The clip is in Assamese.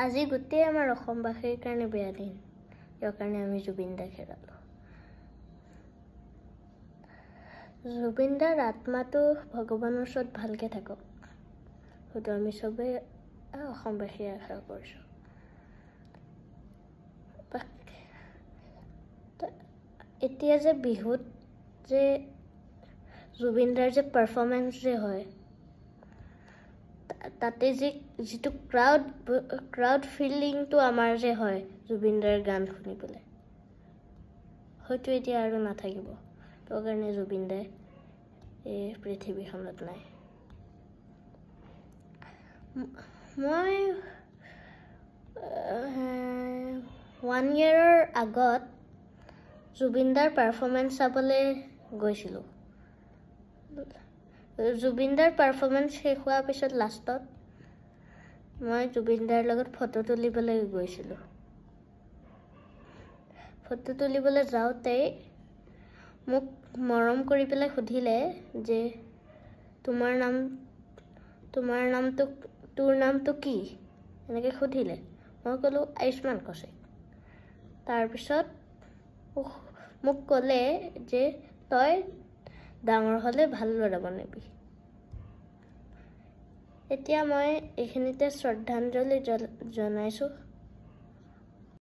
আজি গোটেই আমাৰ অসমবাসীৰ কাৰণে বেয়া দিন ইয়াৰ কাৰণে আমি জুবিন দাক হেৰালো জুবিন দাৰ আত্মাটো ভগৱানৰ ওচৰত ভালকে থাকক হয়তো আমি সবে অসমবাসী আশা কৰিছো এতিয়া যে বিহুত যে জুবিন দাৰ যে পাৰফৰ্মেন্স যে হয় তাতে যেটো ক্ৰাউড ফিলিংটো আমাৰ যে হয় জুবিন দাৰ গান শুনিবলৈ হয়তো এতিয়া আৰু নাথাকিব তো কাৰণে জুবিন দা এই পৃথিৱীখনত নাই মই 1 year আগত জুবিন দাৰ পাৰফৰ্মেন্স চাবলৈ গৈছিলো জুবিন দাৰ পাৰফৰ্মেন্স শেষ হোৱাৰ পিছত লাষ্টত মই জুবিন দাৰ লগত ফটো তুলিবলৈ গৈছিলো ফটো তুলিবলৈ যাওঁতে মোক মৰম কৰি পেলাই সুধিলে যে তোৰ নামটো কি এনেকৈ সুধিলে মই ক'লো আয়ুষ্মান কৌশিক তাৰ পিছত মোক ক'লে যে তই ডাঙৰ হলে ভাল ল'ৰা বনিবি এতিয়া মই এইখিনিতে শ্ৰদ্ধাঞ্জলি জনাইছো